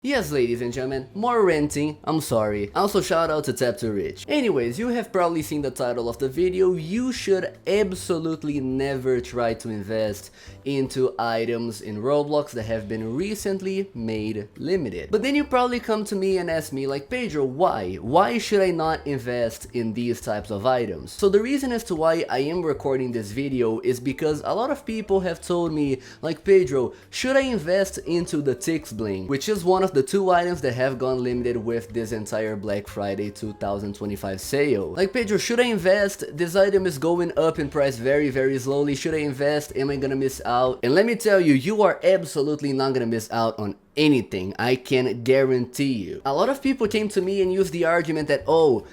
Yes, ladies and gentlemen, more renting, I'm sorry. Also shout out to Tap to Rich. Anyways, you have probably seen the title of the video. You should absolutely never try to invest into items in Roblox that have been recently made limited. But then you probably come to me and ask me like, Pedro, why? Why should I not invest in these types of items? So the reason as to why I am recording this video is because a lot of people have told me like, Pedro, should I invest into the bling, which is one of the two items that have gone limited with this entire Black Friday 2025 sale. Like, Pedro, should I invest? This item is going up in price very slowly. Should I invest? Am I gonna miss out? And let me tell you, you are absolutely not gonna miss out on anything, I can guarantee you. A lot of people came to me and used the argument that, oh,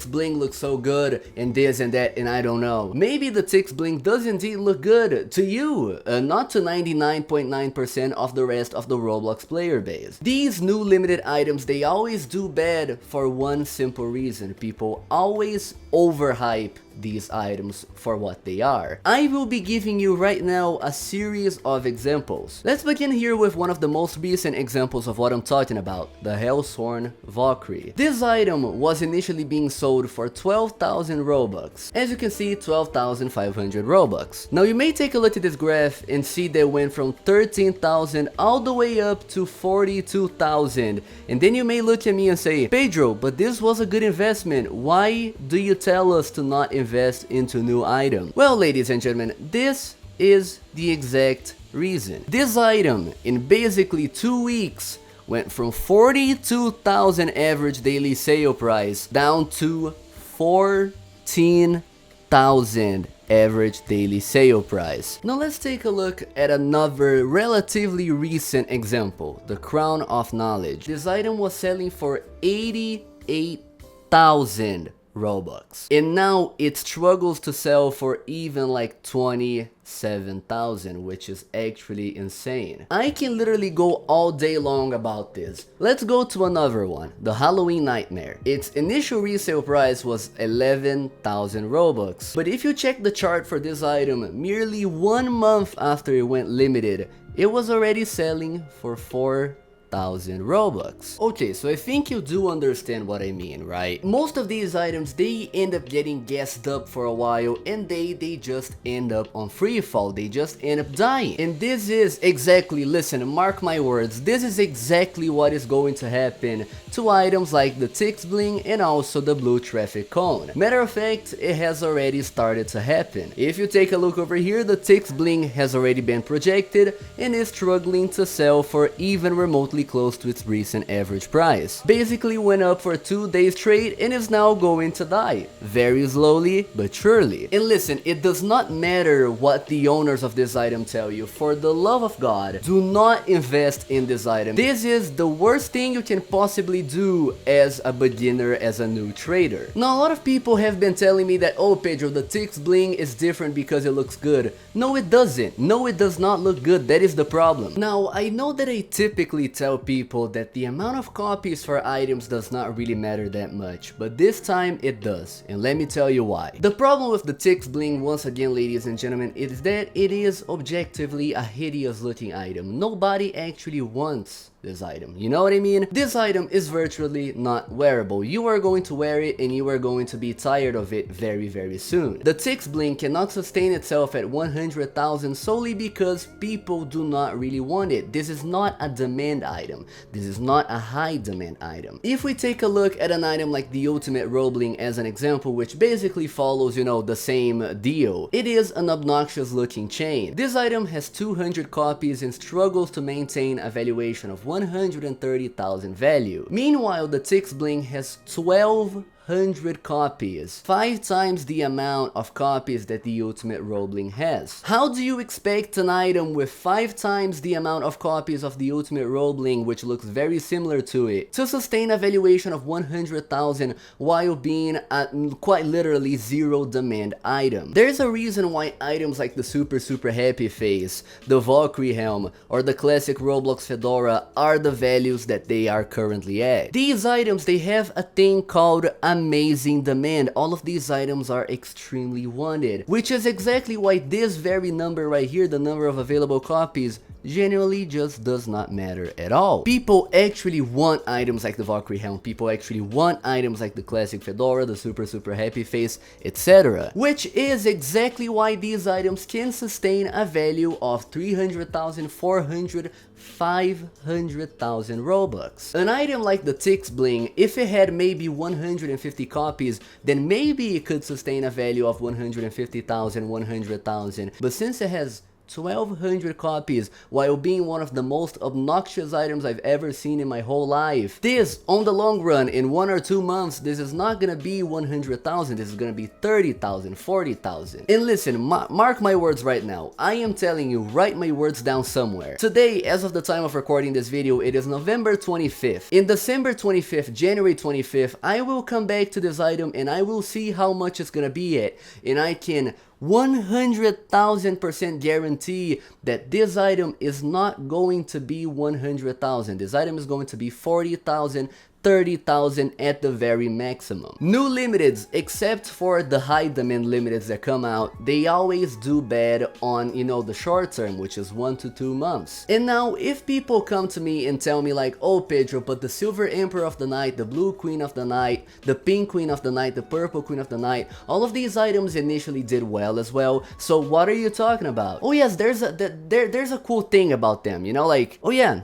bling looks so good and this and that, and I don't know. Maybe the bling does indeed look good to you, not to 99.9% of the rest of the Roblox player base. These new limited items, they always do bad for one simple reason. People always overhype these items for what they are. I will be giving you right now a series of examples. Let's begin here with one of the most recent examples of what I'm talking about, the Hellsworn Valkyrie. This item was initially being sold for 12,000 Robux. As you can see, 12,500 Robux. Now you may take a look at this graph and see they went from 13,000 all the way up to 42,000, and then you may look at me and say, Pedro, but this was a good investment. Why do you tell us to not invest into new items? Well, ladies and gentlemen, this is the exact reason. This item in basically 2 weeks went from 42,000 average daily sale price down to 14,000 average daily sale price. Now let's take a look at another relatively recent example, the Crown of Knowledge. This item was selling for 88,000 Robux, and now it struggles to sell for even like 27,000, which is actually insane. I can literally go all day long about this. Let's go to another one, the Halloween Nightmare. Its initial resale price was 11,000 Robux, but if you check the chart for this item, merely 1 month after it went limited, it was already selling for 4,000 Robux. Okay, so I think you do understand what I mean, right? Most of these items, they end up getting gassed up for a while and they just end up on free fall. They just end up dying. And this is exactly, listen, mark my words, this is exactly what is going to happen to items like the bling and also the blue traffic cone. Matter of fact, it has already started to happen. If you take a look over here, the bling has already been projected and is struggling to sell for even remotely close to its recent average price. Basically went up for 2 days straight and is now going to die. Very slowly but surely. And listen, it does not matter what the owners of this item tell you. For the love of God, do not invest in this item. This is the worst thing you can possibly do as a beginner, as a new trader. Now a lot of people have been telling me that, oh Pedro, the bling is different because it looks good. No, it doesn't. No, it does not look good. That is the problem. Now I know that I typically tell people that the amount of copies for items does not really matter that much, but this time it does, and let me tell you why. The problem with the bling, once again ladies and gentlemen, is that it is objectively a hideous looking item. Nobody actually wants this item, you know what I mean? This item is virtually not wearable. You are going to wear it and you are going to be tired of it very soon. The bling cannot sustain itself at 100,000 solely because people do not really want it. This is not a demand item. This is not a high demand item. If we take a look at an item like the ultimate ROBLOX as an example, which basically follows, you know, the same deal, it is an obnoxious looking chain. This item has 200 copies and struggles to maintain a valuation of 130,000 value. Meanwhile, the bling has 1,200 copies, 5 times the amount of copies that the ultimate ROBLOX has. How do you expect an item with 5 times the amount of copies of the ultimate ROBLOX, which looks very similar to it, to sustain a valuation of 100,000 while being a quite literally zero demand item? There's a reason why items like the super happy face, the Valkyrie helm, or the classic Roblox fedora are the values that they are currently at. These items, they have a thing called amazing demand. All of these items are extremely wanted, which is exactly why this very number right here, the number of available copies, genuinely just does not matter at all. People actually want items like the Valkyrie helm, people actually want items like the classic fedora, the super happy face, etc. Which is exactly why these items can sustain a value of 300,000, 400, 500,000 Robux. An item like the Tix bling, if it had maybe 150 copies, then maybe it could sustain a value of 150,000, 100,000, but since it has 1200 copies while being one of the most obnoxious items I've ever seen in my whole life. This, on the long run, in 1 or 2 months, this is not gonna be 100,000, this is gonna be 30,000, 40,000. And listen, mark my words right now, I am telling you, write my words down somewhere. Today, as of the time of recording this video, it is November 25th. In December 25th, January 25th, I will come back to this item and I will see how much it's gonna be at, and I can 100,000% guarantee that this item is not going to be 100,000. This item is going to be 40,000, 30,000 at the very maximum. New limiteds, except for the high demand limiteds that come out, they always do bad on, you know, the short term, which is 1 to 2 months. And now if people come to me and tell me like, oh Pedro, but the silver emperor of the night, the blue queen of the night, the pink queen of the night, the purple queen of the night, all of these items initially did well as well, so what are you talking about? Oh yes, there's a cool thing about them, you know, like, oh yeah,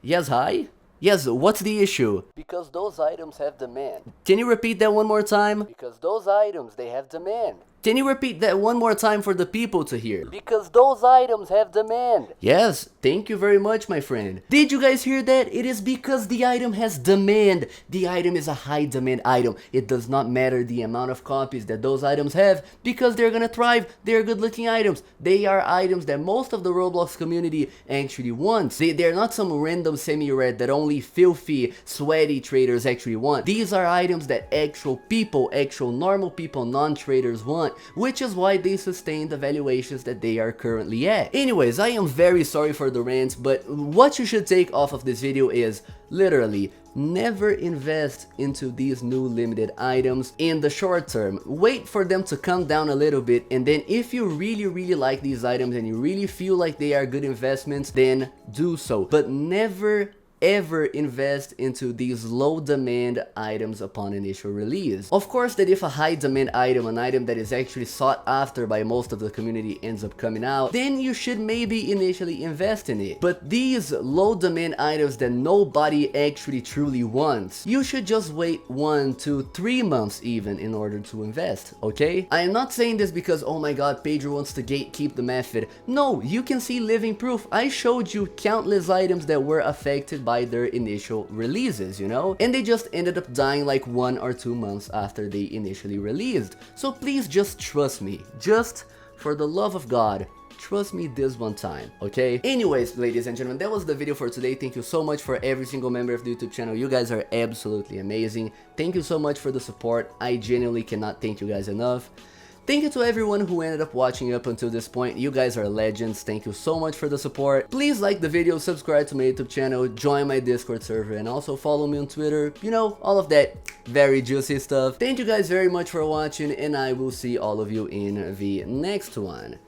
yes, hi? Yes, what's the issue? Because those items have demand. Can you repeat that one more time? Because those items, they have demand. Can you repeat that one more time for the people to hear? Because those items have demand. Yes, thank you very much, my friend. Did you guys hear that? It is because the item has demand. The item is a high demand item. It does not matter the amount of copies that those items have because they're gonna thrive. They're good looking items. They are items that most of the Roblox community actually wants. They're not some random semi-rare that only filthy, sweaty traders actually want. These are items that actual people, actual normal people, non-traders want, which is why they sustain the valuations that they are currently at. Anyways, I am very sorry for the rant, but what you should take off of this video is literally never invest into these new limited items in the short term. Wait for them to come down a little bit, and then if you really like these items and you really feel like they are good investments, then do so. But never ever invest into these low demand items upon initial release. Of course that if a high demand item, an item that is actually sought after by most of the community, ends up coming out, then you should maybe initially invest in it. But these low demand items that nobody actually truly wants, you should just wait 1 to 3 months even in order to invest, okay? I am not saying this because, oh my god, Pedro wants to gatekeep the method. No, you can see living proof. I showed you countless items that were affected by their initial releases, you know, and they just ended up dying like 1 or 2 months after they initially released. So please just trust me, just for the love of God, trust me this one time, okay? Anyways, ladies and gentlemen, that was the video for today. Thank you so much for every single member of the YouTube channel. You guys are absolutely amazing. Thank you so much for the support. I genuinely cannot thank you guys enough. Thank you to everyone who ended up watching up until this point. You guys are legends. Thank you so much for the support. Please like the video, subscribe to my YouTube channel, join my Discord server, and also follow me on Twitter. You know, all of that very juicy stuff. Thank you guys very much for watching, and I will see all of you in the next one.